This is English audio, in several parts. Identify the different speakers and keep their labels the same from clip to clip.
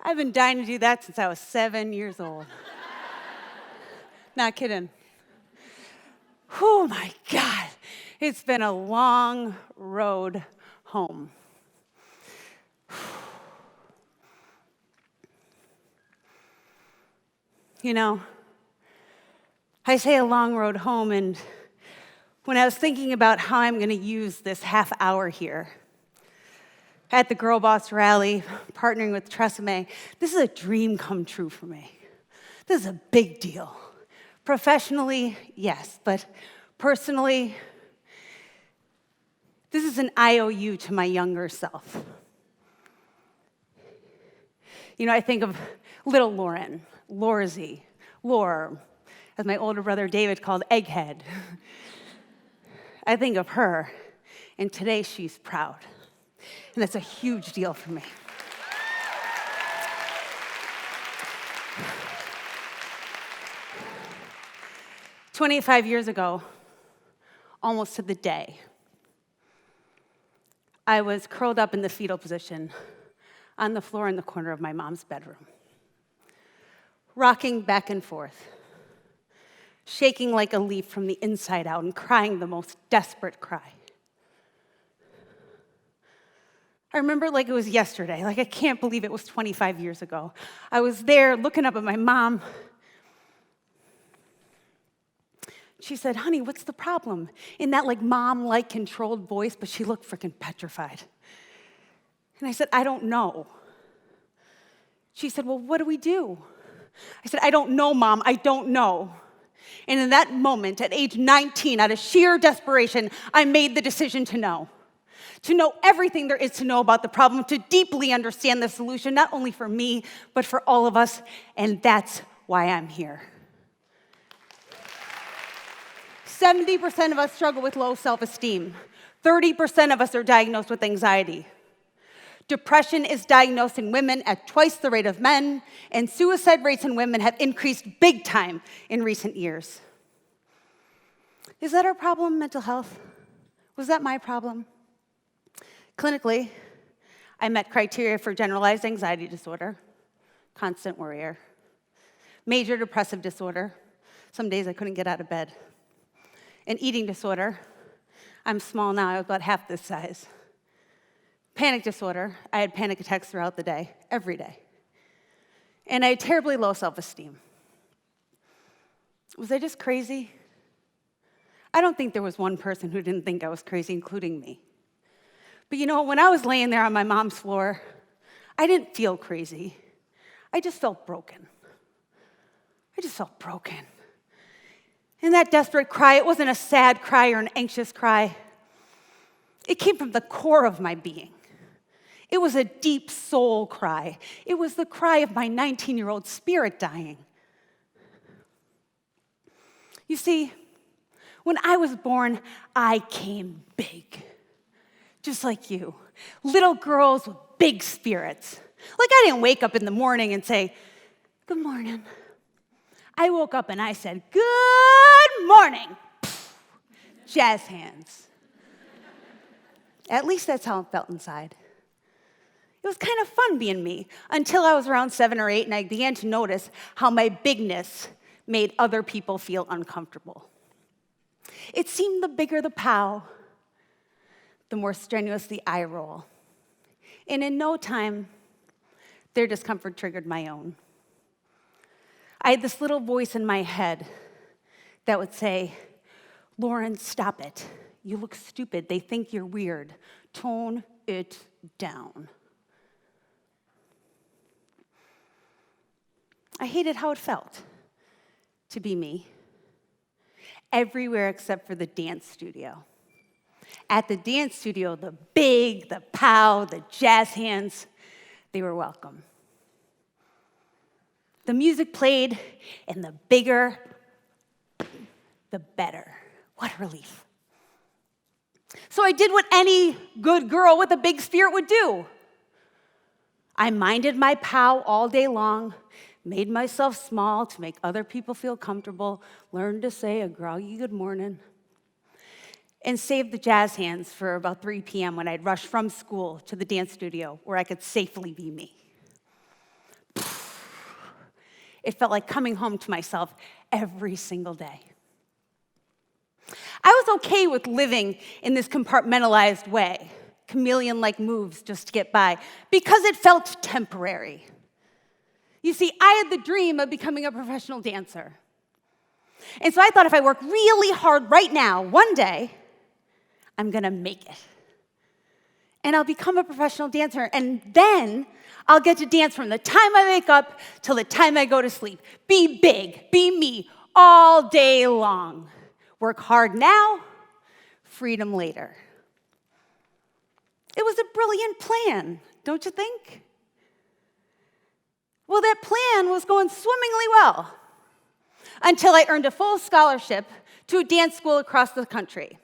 Speaker 1: I've been dying to do that since I was 7 years old. Not kidding. Oh my God, it's been a long road home. You know, I say a long road home, and when I was thinking about how I'm going to use this half hour here at the Girlboss Rally, partnering with Tresemme, this is a dream come true for me. This is a big deal. Professionally, yes, but personally, this is an IOU to my younger self. You know, I think of little Lauren, Lorzy, Lore, as my older brother David called Egghead. I think of her, and today she's proud. And that's a huge deal for me. "25 years ago, almost to the day, I was curled up in the fetal position on the floor in the corner of my mom's bedroom, rocking back and forth, shaking like a leaf from the inside out and crying the most desperate cry. I remember it like it was yesterday, like I can't believe it was 25 years ago. I was there looking up at my mom. She said, "Honey, what's the problem?" In that like mom-like controlled voice, but she looked freaking petrified. And I said, "I don't know." She said, "Well, what do we do?" I said, "I don't know, Mom, I don't know." And in that moment, at age 19, out of sheer desperation, I made the decision to know. To know everything there is to know about the problem, to deeply understand the solution, not only for me, but for all of us, and that's why I'm here. 70% of us struggle with low self-esteem. 30% of us are diagnosed with anxiety. Depression is diagnosed in women at twice the rate of men, and suicide rates in women have increased big time in recent years. Is that our problem, mental health? Was that my problem? Clinically, I met criteria for generalized anxiety disorder, constant worrier, major depressive disorder, some days I couldn't get out of bed, an eating disorder, I'm small now, I was about half this size, panic disorder, I had panic attacks throughout the day, every day, and I had terribly low self-esteem. Was I just crazy? I don't think there was one person who didn't think I was crazy, including me. But you know, when I was laying there on my mom's floor, I didn't feel crazy. I just felt broken. I just felt broken. And that desperate cry, it wasn't a sad cry or an anxious cry. It came from the core of my being. It was a deep soul cry. It was the cry of my 19-year-old spirit dying. You see, when I was born, I came big. Just like you, little girls with big spirits. Like I didn't wake up in the morning and say, "Good morning." I woke up and I said, "Good morning." Jazz hands. At least that's how it felt inside. It was kind of fun being me until I was around 7 or 8 and I began to notice how my bigness made other people feel uncomfortable. It seemed the bigger the pow, the more strenuous the eye roll. And in no time, their discomfort triggered my own. I had this little voice in my head that would say, "Lauren, stop it. You look stupid. They think you're weird. Tone it down." I hated how it felt to be me. Everywhere except for the dance studio. At the dance studio, the big, the pow, the jazz hands, they were welcome. The music played, and the bigger, the better. What relief. So I did what any good girl with a big spirit would do. I minded my pow all day long, made myself small to make other people feel comfortable, learned to say a groggy good morning, and saved the jazz hands for about 3 p.m. when I'd rush from school to the dance studio where I could safely be me. It felt like coming home to myself every single day. I was okay with living in this compartmentalized way, chameleon-like moves just to get by, because it felt temporary. You see, I had the dream of becoming a professional dancer. And so I thought if I work really hard right now, one day, I'm gonna make it. And I'll become a professional dancer, and then I'll get to dance from the time I wake up till the time I go to sleep. Be big, be me, all day long. Work hard now, freedom later. It was a brilliant plan, don't you think? Well, that plan was going swimmingly well until I earned a full scholarship to a dance school across the country,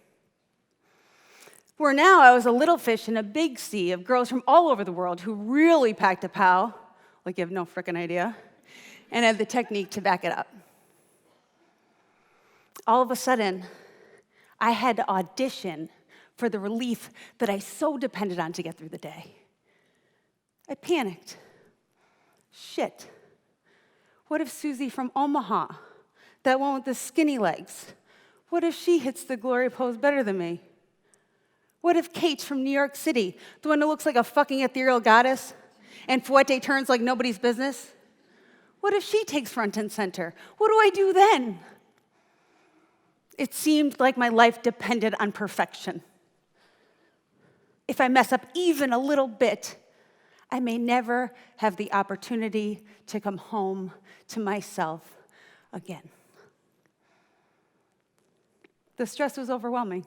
Speaker 1: where now I was a little fish in a big sea of girls from all over the world who really packed a pow, like you have no frickin' idea, and had the technique to back it up. All of a sudden, I had to audition for the relief that I so depended on to get through the day. I panicked. Shit. What if Susie from Omaha, that one with the skinny legs, what if she hits the glory pose better than me? What if Kate from New York City, the one who looks like a fucking ethereal goddess, and fouette turns like nobody's business? What if she takes front and center? What do I do then? It seemed like my life depended on perfection. If I mess up even a little bit, I may never have the opportunity to come home to myself again. The stress was overwhelming.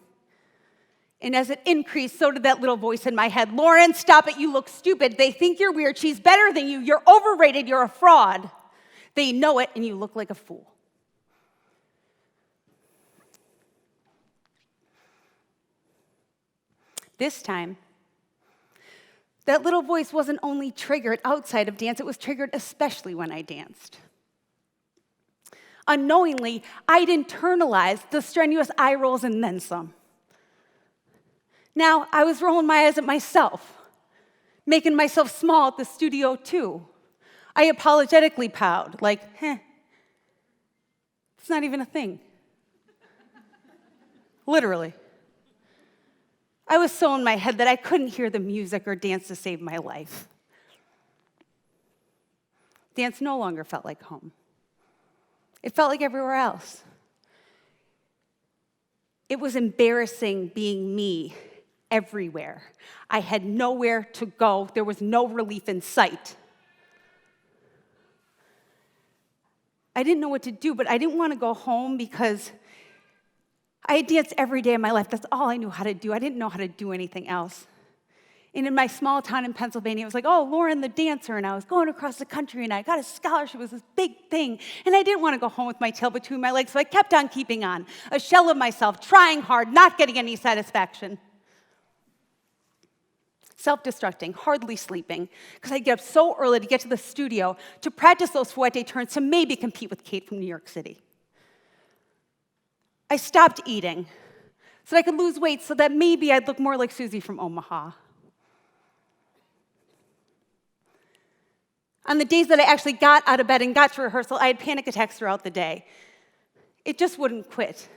Speaker 1: And as it increased, so did that little voice in my head. Lauren, stop it, you look stupid. They think you're weird. She's better than you. You're overrated. You're a fraud. They know it, and you look like a fool. This time, that little voice wasn't only triggered outside of dance, it was triggered especially when I danced. Unknowingly, I'd internalized the strenuous eye rolls and then some. Now, I was rolling my eyes at myself, making myself small at the studio too. I apologetically powed, like, it's not even a thing. Literally. I was so in my head that I couldn't hear the music or dance to save my life. Dance no longer felt like home. It felt like everywhere else. It was embarrassing being me everywhere. I had nowhere to go. There was no relief in sight. I didn't know what to do, but I didn't want to go home because I had danced every day of my life. That's all I knew how to do. I didn't know how to do anything else. And in my small town in Pennsylvania, it was like, oh, Lauren the dancer, and I was going across the country, and I got a scholarship. It was this big thing. And I didn't want to go home with my tail between my legs, so I kept on keeping on, a shell of myself, trying hard, not getting any satisfaction. Self-destructing, hardly sleeping, because I'd get up so early to get to the studio to practice those fouette turns to maybe compete with Kate from New York City. I stopped eating so that I could lose weight so that maybe I'd look more like Susie from Omaha. On the days that I actually got out of bed and got to rehearsal, I had panic attacks throughout the day. It just wouldn't quit.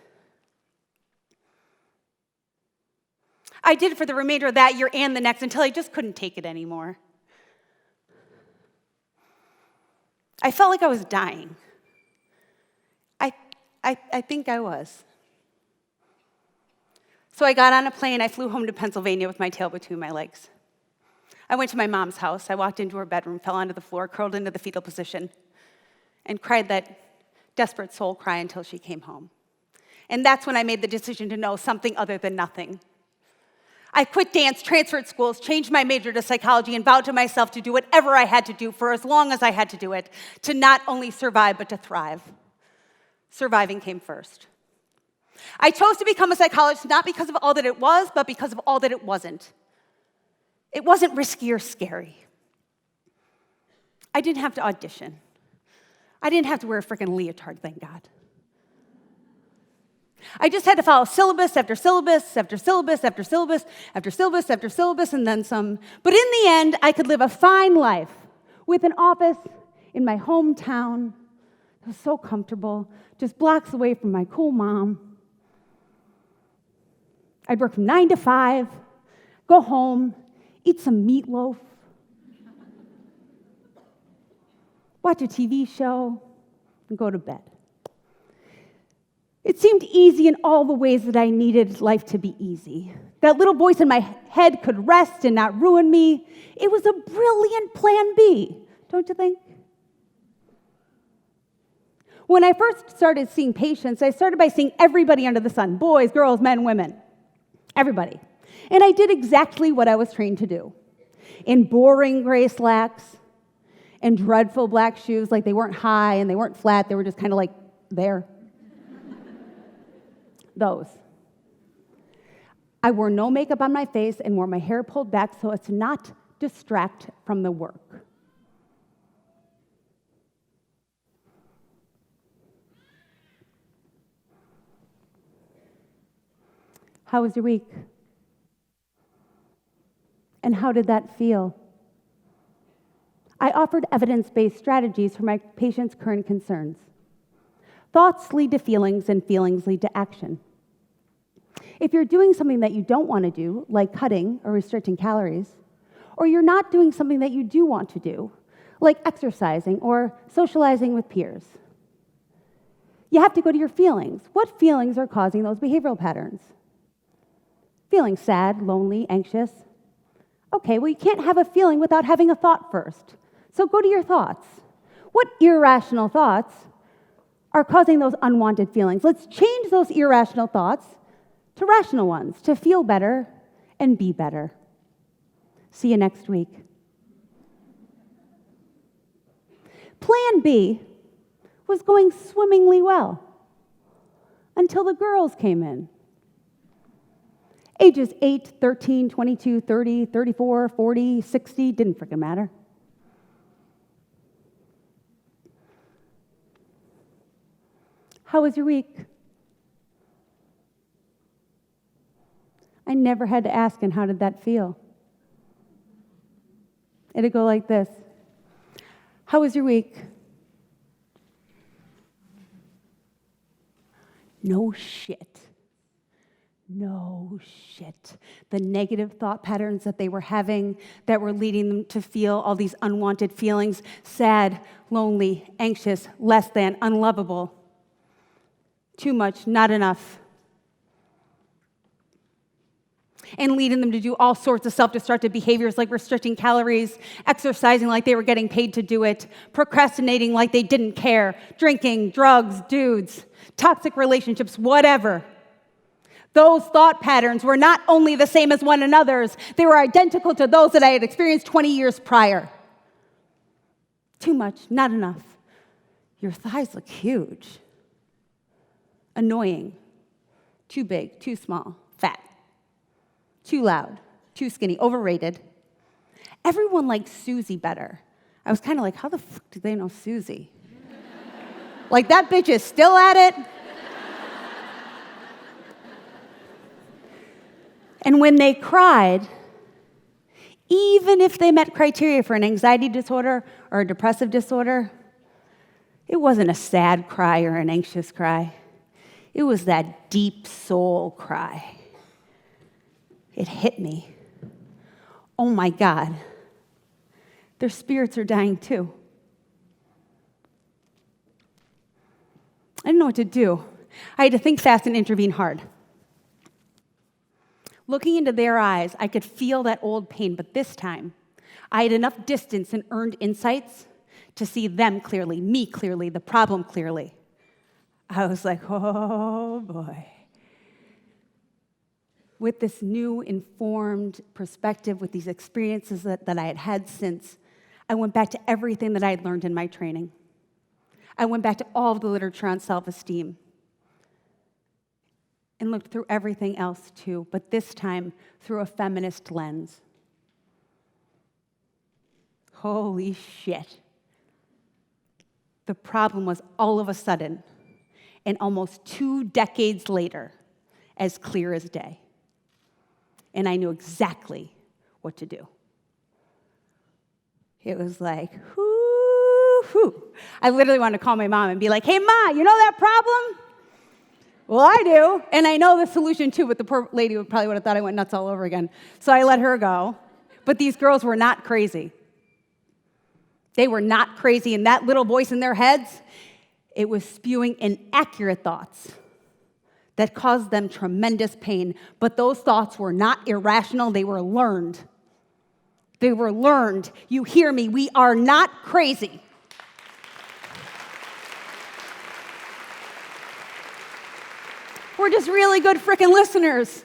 Speaker 1: I did it for the remainder of that year and the next until I just couldn't take it anymore. I felt like I was dying. I think I was. So I got on a plane. I flew home to Pennsylvania with my tail between my legs. I went to my mom's house. I walked into her bedroom, fell onto the floor, curled into the fetal position, and cried that desperate soul cry until she came home. And that's when I made the decision to know something other than nothing. I quit dance, transferred schools, changed my major to psychology, and vowed to myself to do whatever I had to do for as long as I had to do it, to not only survive, but to thrive. Surviving came first. I chose to become a psychologist not because of all that it was, but because of all that it wasn't. It wasn't risky or scary. I didn't have to audition. I didn't have to wear a freaking leotard, thank God. I just had to follow syllabus after syllabus after syllabus after syllabus after syllabus after syllabus and then some. But in the end, I could live a fine life with an office in my hometown It was so comfortable, just blocks away from my cool mom. I'd work from 9 to 5, go home, eat some meatloaf, watch a TV show, and go to bed. It seemed easy in all the ways that I needed life to be easy. That little voice in my head could rest and not ruin me. It was a brilliant plan B, don't you think? When I first started seeing patients, I started by seeing everybody under the sun, boys, girls, men, women, everybody. And I did exactly what I was trained to do. In boring gray slacks and dreadful black shoes, like they weren't high and they weren't flat, they were just kind of like there. Those. I wore no makeup on my face and wore my hair pulled back so as to not distract from the work. How was your week? And how did that feel? I offered evidence-based strategies for my patients' current concerns. Thoughts lead to feelings, and feelings lead to action. If you're doing something that you don't want to do, like cutting or restricting calories, or you're not doing something that you do want to do, like exercising or socializing with peers, you have to go to your feelings. What feelings are causing those behavioral patterns? Feeling sad, lonely, anxious. Okay, well, you can't have a feeling without having a thought first. So go to your thoughts. What irrational thoughts are causing those unwanted feelings? Let's change those irrational thoughts to rational ones, to feel better and be better. See you next week. Plan B was going swimmingly well until the girls came in. Ages 8, 13, 22, 30, 34, 40, 60, didn't freaking matter. How was your week? I never had to ask, and how did that feel? It'd go like this. How was your week? No shit. No shit. The negative thought patterns that they were having that were leading them to feel all these unwanted feelings, sad, lonely, anxious, less than, unlovable. Too much, not enough. And leading them to do all sorts of self-destructive behaviors like restricting calories, exercising like they were getting paid to do it, procrastinating like they didn't care, drinking, drugs, dudes, toxic relationships, whatever. Those thought patterns were not only the same as one another's, they were identical to those that I had experienced 20 years prior. Too much, not enough. Your thighs look huge. Annoying. Too big, too small, fat. Too loud, too skinny, overrated. Everyone liked Susie better. I was kind of like, how the fuck do they know Susie? Like, that bitch is still at it. And when they cried, even if they met criteria for an anxiety disorder or a depressive disorder, it wasn't a sad cry or an anxious cry. It was that deep soul cry. It hit me. Oh my God, their spirits are dying too. I didn't know what to do. I had to think fast and intervene hard. Looking into their eyes, I could feel that old pain, but this time, I had enough distance and earned insights to see them clearly, me clearly, the problem clearly. I was like, oh boy. With this new informed perspective, with these experiences that I had had since, I went back to everything that I had learned in my training. I went back to all of the literature on self-esteem and looked through everything else too, but this time through a feminist lens. Holy shit. The problem was all of a sudden, and almost 2 decades later, as clear as day. And I knew exactly what to do. It was like, whoo, woo-hoo. I literally wanted to call my mom and be like, hey, Ma, you know that problem? Well, I do, and I know the solution too, but the poor lady probably would have thought I went nuts all over again. So I let her go. But these girls were not crazy. They were not crazy, and that little voice in their heads, it was spewing inaccurate thoughts that caused them tremendous pain. But those thoughts were not irrational, they were learned. They were learned. You hear me, we are not crazy. We're just really good frickin' listeners,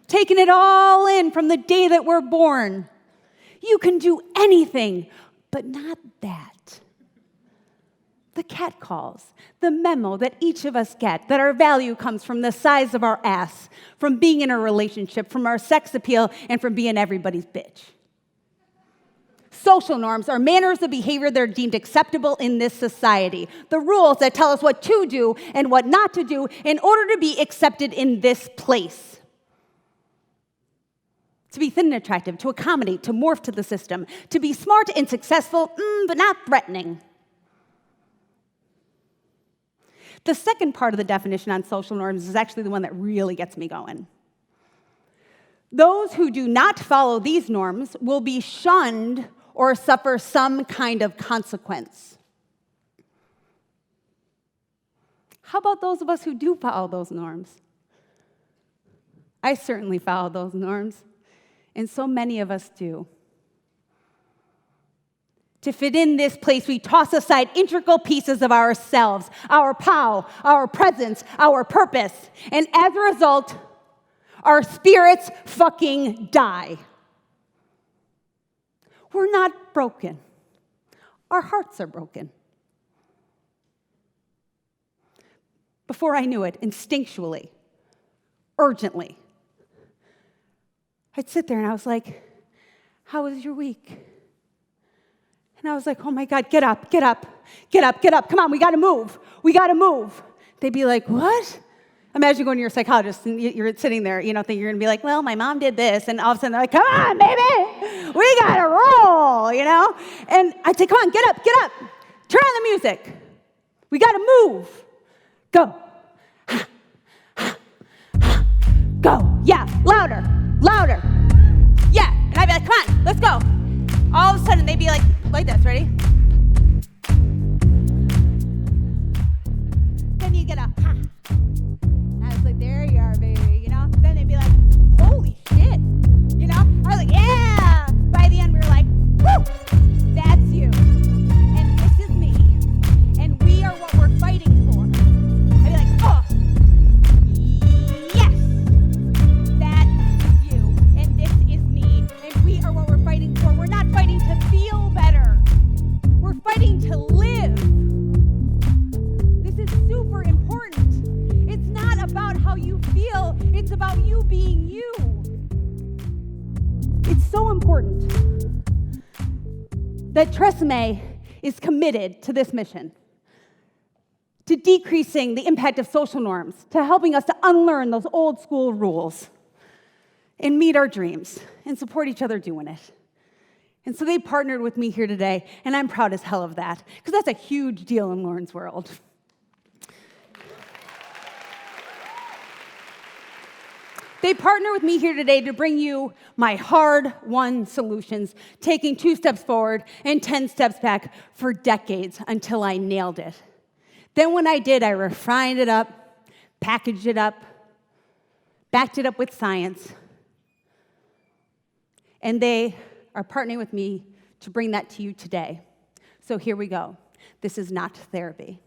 Speaker 1: taking it all in from the day that we're born. You can do anything, but not that. The cat calls, the memo that each of us get, that our value comes from the size of our ass, from being in a relationship, from our sex appeal, and from being everybody's bitch. Social norms are manners of behavior that are deemed acceptable in this society. The rules that tell us what to do and what not to do in order to be accepted in this place. To be thin and attractive, to accommodate, to morph to the system, to be smart and successful, but not threatening. The second part of the definition on social norms is actually the one that really gets me going. Those who do not follow these norms will be shunned or suffer some kind of consequence. How about those of us who do follow those norms? I certainly follow those norms, and so many of us do. To fit in this place, we toss aside integral pieces of ourselves, our pow, our presence, our purpose, and as a result, our spirits fucking die. We're not broken. Our hearts are broken. Before I knew it, instinctually, urgently, I'd sit there and I was like, how was your week? And I was like, oh my God, get up, get up, get up, get up. Come on, we gotta move. We gotta move. They'd be like, what? Imagine going to your psychologist and you're sitting there, thinking you're going to be like, well, my mom did this. And all of a sudden they're like, come on, baby, we got to roll, And I'd say, come on, get up, turn on the music. We got to move. Go. Go. Yeah, louder. Yeah. And I'd be like, come on, let's go. All of a sudden they'd be like this, ready? Then you get up. I was like, there you are, baby, Then they'd be like, holy shit, I was like, yeah. By the end, we were like, woo, that's you. And this is me. And we are what we're fighting for. I'd be like, oh, yes, that is you. And this is me. And we are what we're fighting for. We're not fighting to feel better. We're fighting to live. This is super important. It's not about how you feel, it's about you being you. It's so important that Tresemme is committed to this mission, to decreasing the impact of social norms, to helping us to unlearn those old school rules and meet our dreams and support each other doing it. And so they partnered with me here today, and I'm proud as hell of that, because that's a huge deal in Lauren's world. They partner with me here today to bring you my hard-won solutions, taking 2 steps forward and 10 steps back for decades until I nailed it. Then when I did, I refined it up, packaged it up, backed it up with science, and they are partnering with me to bring that to you today. So here we go. This is not therapy.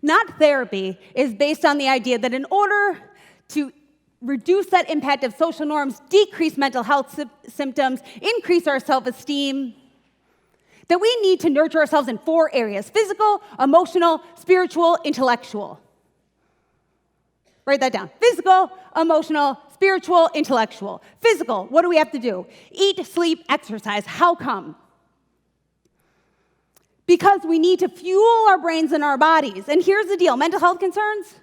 Speaker 1: Not therapy is based on the idea that in order to reduce that impact of social norms, decrease mental health symptoms, increase our self-esteem, that we need to nurture ourselves in 4 areas: physical, emotional, spiritual, intellectual. Write that down. Physical, emotional, spiritual, intellectual. Physical, what do we have to do? Eat, sleep, exercise. How come? Because we need to fuel our brains and our bodies. And here's the deal, mental health concerns.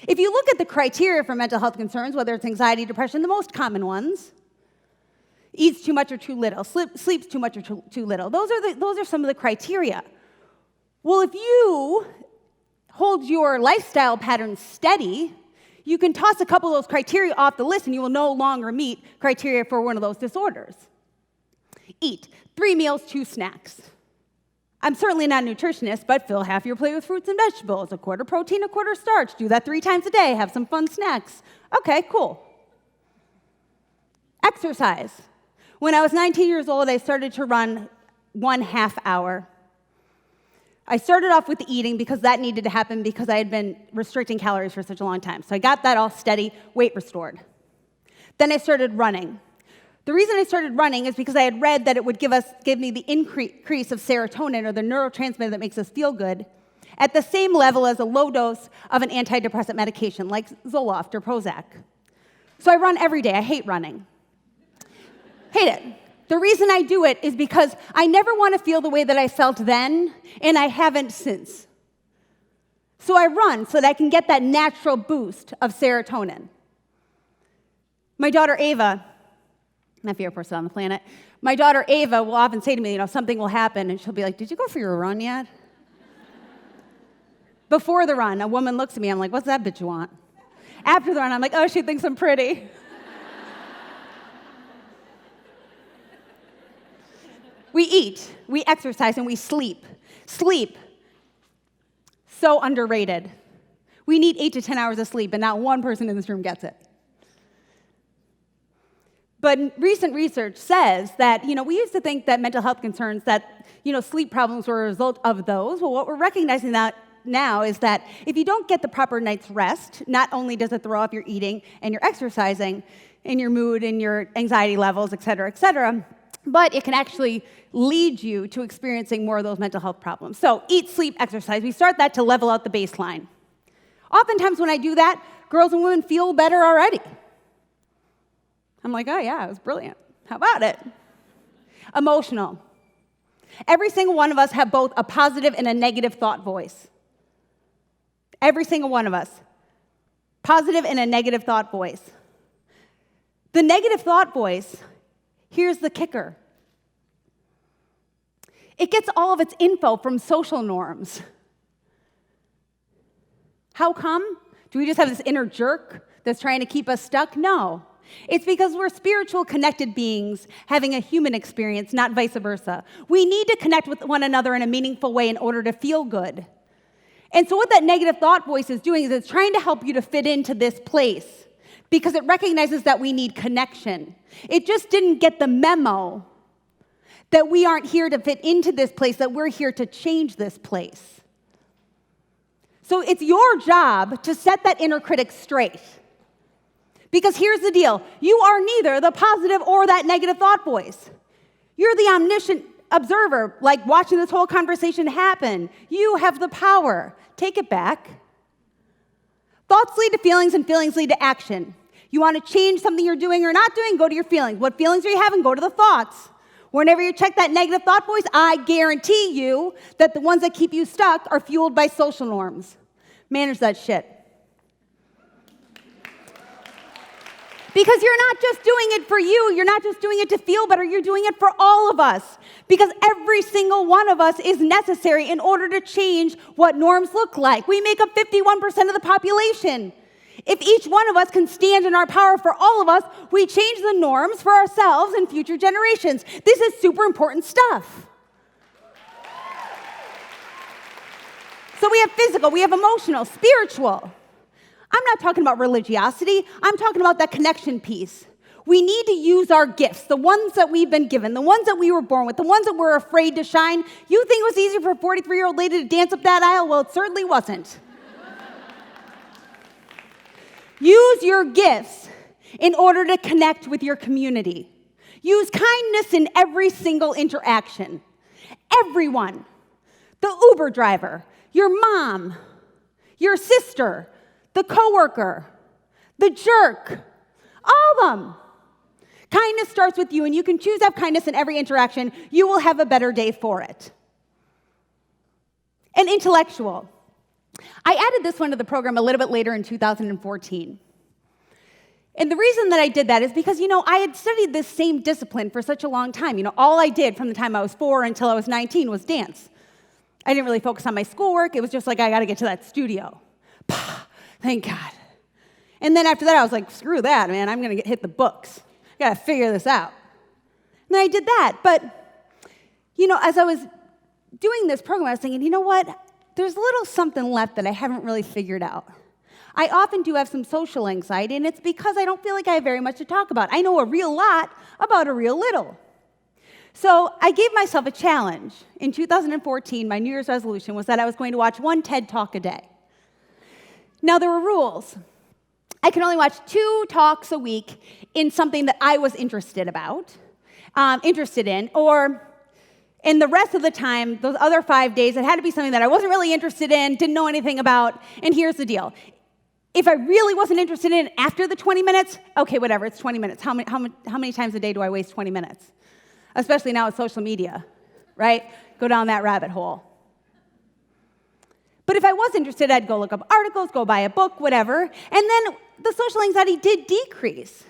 Speaker 1: If you look at the criteria for mental health concerns, whether it's anxiety, depression, the most common ones, eats too much or too little, sleeps too much or too little. Those are some of the criteria. Well, if you hold your lifestyle pattern steady, you can toss a couple of those criteria off the list and you will no longer meet criteria for one of those disorders. Eat 3 meals, 2 snacks. I'm certainly not a nutritionist, but fill half your plate with fruits and vegetables, a quarter protein, a quarter starch. Do that 3 times a day, have some fun snacks. Okay, cool. Exercise. When I was 19 years old, I started to run 1/2 hour. I started off with the eating because that needed to happen because I had been restricting calories for such a long time. So I got that all steady, weight restored. Then I started running. The reason I started running is because I had read that it would give me the increase of serotonin, or the neurotransmitter that makes us feel good, at the same level as a low dose of an antidepressant medication like Zoloft or Prozac. So I run every day. I hate running. Hate it. The reason I do it is because I never want to feel the way that I felt then, and I haven't since. So I run so that I can get that natural boost of serotonin. My daughter Ava, my favorite person on the planet, my daughter Ava will often say to me, something will happen, and she'll be like, "Did you go for your run yet?" Before the run, a woman looks at me, I'm like, "What's that bitch want?" After the run, I'm like, "Oh, she thinks I'm pretty." We eat, we exercise, and we sleep. Sleep, so underrated. We need 8 to 10 hours of sleep, and not one person in this room gets it. But recent research says that, we used to think that mental health concerns, that, sleep problems were a result of those. Well, what we're recognizing now is that if you don't get the proper night's rest, not only does it throw off your eating and your exercising and your mood and your anxiety levels, et cetera, but it can actually lead you to experiencing more of those mental health problems. So eat, sleep, exercise. We start that to level out the baseline. Oftentimes when I do that, girls and women feel better already. I'm like, oh yeah, it was brilliant. How about it? Emotional. Every single one of us have both a positive and a negative thought voice. Every single one of us. Positive and a negative thought voice. The negative thought voice, here's the kicker. It gets all of its info from social norms. How come? Do we just have this inner jerk that's trying to keep us stuck? No. It's because we're spiritual, connected beings having a human experience, not vice versa. We need to connect with one another in a meaningful way in order to feel good. And so what that negative thought voice is doing is it's trying to help you to fit into this place because it recognizes that we need connection. It just didn't get the memo that we aren't here to fit into this place, that we're here to change this place. So it's your job to set that inner critic straight. Because here's the deal. You are neither the positive or that negative thought voice. You're the omniscient observer, like watching this whole conversation happen. You have the power. Take it back. Thoughts lead to feelings, and feelings lead to action. You want to change something you're doing or not doing, go to your feelings. What feelings are you having? Go to the thoughts. Whenever you check that negative thought voice, I guarantee you that the ones that keep you stuck are fueled by social norms. Manage that shit. Because you're not just doing it for you, you're not just doing it to feel better, you're doing it for all of us. Because every single one of us is necessary in order to change what norms look like. We make up 51% of the population. If each one of us can stand in our power for all of us, we change the norms for ourselves and future generations. This is super important stuff. So we have physical, we have emotional, spiritual. I'm not talking about religiosity. I'm talking about that connection piece. We need to use our gifts, the ones that we've been given, the ones that we were born with, the ones that we're afraid to shine. You think it was easy for a 43-year-old lady to dance up that aisle? Well, it certainly wasn't. Use your gifts in order to connect with your community. Use kindness in every single interaction. Everyone. The Uber driver, your mom, your sister, the coworker, the jerk, all of them. Kindness starts with you, and you can choose to have kindness in every interaction. You will have a better day for it. And intellectual. I added this one to the program a little bit later in 2014. And the reason that I did that is because, I had studied this same discipline for such a long time. All I did from the time I was 4 until I was 19 was dance. I didn't really focus on my schoolwork. It was just like, I got to get to that studio. Thank God. And then after that, I was like, screw that, man. I'm going to hit the books. I got to figure this out. And then I did that. But, as I was doing this program, I was thinking, you know what? There's a little something left that I haven't really figured out. I often do have some social anxiety, and it's because I don't feel like I have very much to talk about. I know a real lot about a real little. So I gave myself a challenge. In 2014, my New Year's resolution was that I was going to watch 1 TED Talk a day. Now, there were rules. I could only watch 2 talks a week in something that I was interested in, and the rest of the time, those other 5 days, it had to be something that I wasn't really interested in, didn't know anything about, and here's the deal. If I really wasn't interested in it after the 20 minutes, okay, whatever, it's 20 minutes. How many times a day do I waste 20 minutes? Especially now with social media, right? Go down that rabbit hole. But if I was interested, I'd go look up articles, go buy a book, whatever, and then the social anxiety did decrease.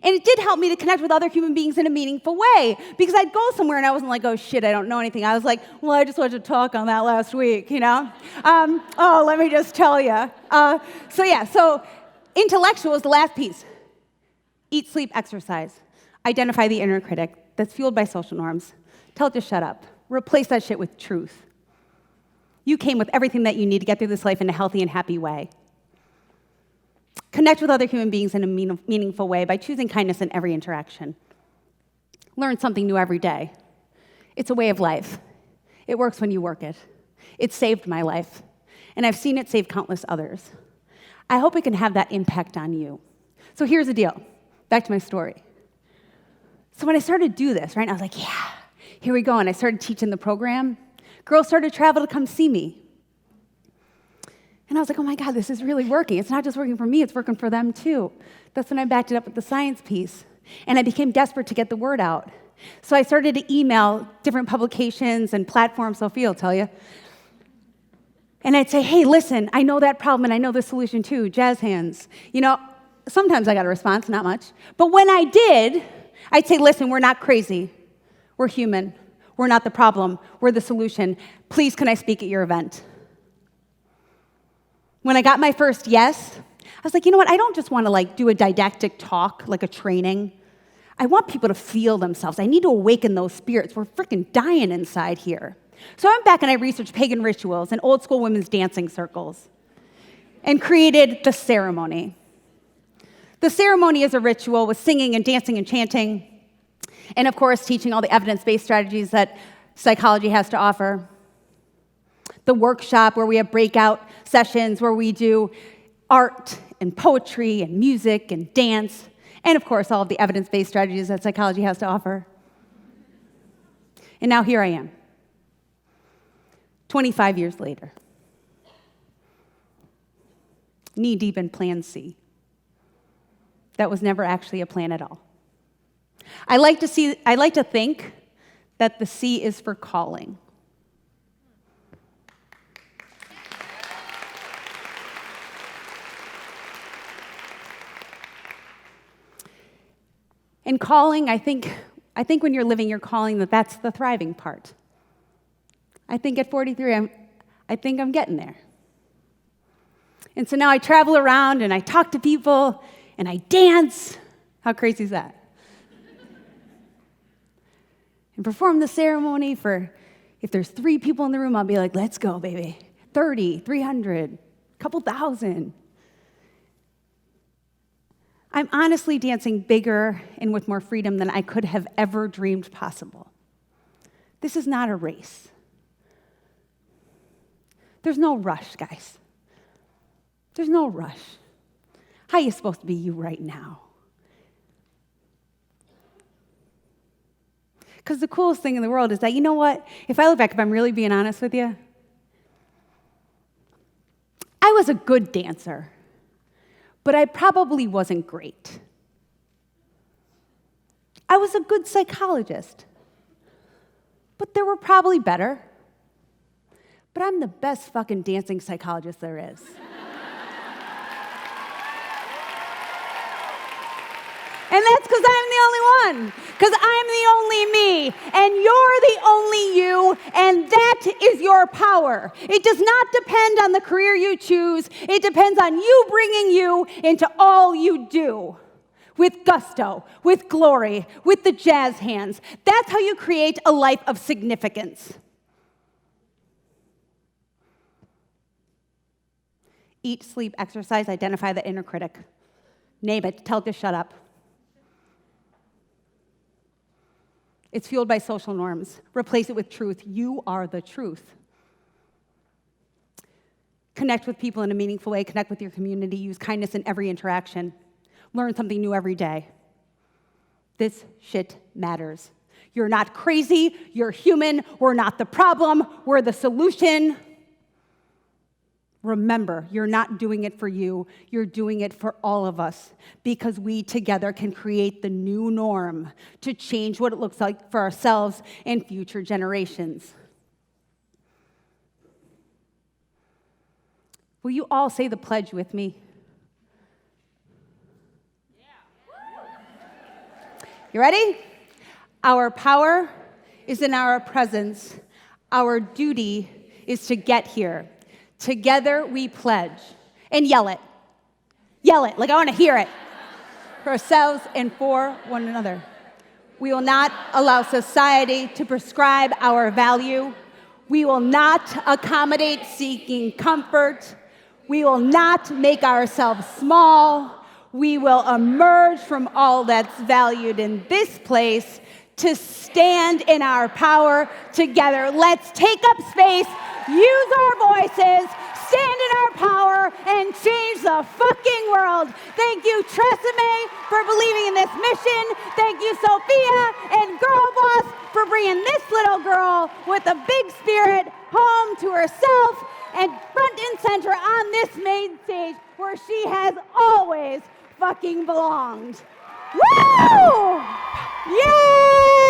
Speaker 1: And it did help me to connect with other human beings in a meaningful way, because I'd go somewhere and I wasn't like, oh shit, I don't know anything. I was like, well, I just watched a talk on that last week, let me just tell you. So intellectual is the last piece. Eat, sleep, exercise. Identify the inner critic that's fueled by social norms. Tell it to shut up. Replace that shit with truth. You came with everything that you need to get through this life in a healthy and happy way. Connect with other human beings in a meaningful way by choosing kindness in every interaction. Learn something new every day. It's a way of life. It works when you work it. It saved my life, and I've seen it save countless others. I hope it can have that impact on you. So here's the deal. Back to my story. So when I started to do this, right, I was like, yeah, here we go, and I started teaching the program. Girls started to travel to come see me. And I was like, oh my God, this is really working. It's not just working for me, it's working for them too. That's when I backed it up with the science piece. And I became desperate to get the word out. So I started to email different publications and platforms, Sophia will tell you. And I'd say, hey, listen, I know that problem and I know the solution too, jazz hands. Sometimes I got a response, not much. But when I did, I'd say, listen, we're not crazy. We're human. We're not the problem. We're the solution. Please, can I speak at your event? When I got my first yes, I was like, you know what? I don't just want to do a didactic talk, like a training. I want people to feel themselves. I need to awaken those spirits. We're freaking dying inside here. So I went back and I researched pagan rituals and old school women's dancing circles and created the ceremony. The ceremony is a ritual with singing and dancing and chanting, and of course, teaching all the evidence-based strategies that psychology has to offer. The workshop where we have breakout sessions where we do art and poetry and music and dance, and of course, all of the evidence-based strategies that psychology has to offer. And now here I am, 25 years later, knee-deep in Plan C. That was never actually a plan at all. I like to think that the C is for calling. And calling, I think when you're living your calling, that's the thriving part. I think at 43, I think I'm getting there. And so now I travel around and I talk to people and I dance. How crazy is that? And perform the ceremony for, if there's 3 people in the room, I'll be like, let's go, baby. 30, 300, a couple thousand. I'm honestly dancing bigger and with more freedom than I could have ever dreamed possible. This is not a race. There's no rush, guys. There's no rush. How are you supposed to be you right now? Because the coolest thing in the world is that, you know what? If I look back, if I'm really being honest with you, I was a good dancer, but I probably wasn't great. I was a good psychologist, but there were probably better. But I'm the best fucking dancing psychologist there is. And that's because I'm the only one. Because I'm the only me. And you're the only you. And that is your power. It does not depend on the career you choose. It depends on you bringing you into all you do. With gusto, with glory, with the jazz hands. That's how you create a life of significance. Eat, sleep, exercise, identify the inner critic. Name it, tell it to shut up. It's fueled by social norms. Replace it with truth. You are the truth. Connect with people in a meaningful way. Connect with your community. Use kindness in every interaction. Learn something new every day. This shit matters. You're not crazy. You're human. We're not the problem. We're the solution. Remember, you're not doing it for you. You're doing it for all of us because we together can create the new norm to change what it looks like for ourselves and future generations. Will you all say the pledge with me? You ready? Our power is in our presence. Our duty is to get here. Together we pledge. And yell it. Yell it, like I want to hear it. For ourselves and for one another. We will not allow society to prescribe our value. We will not accommodate seeking comfort. We will not make ourselves small. We will emerge from all that's valued in this place to stand in our power together. Let's take up space, use our voices, stand in our power, and change the fucking world. Thank you, Tresemme, for believing in this mission. Thank you, Sophia and Girlboss, for bringing this little girl with a big spirit home to herself and front and center on this main stage where she has always fucking belonged. Woo! Yay!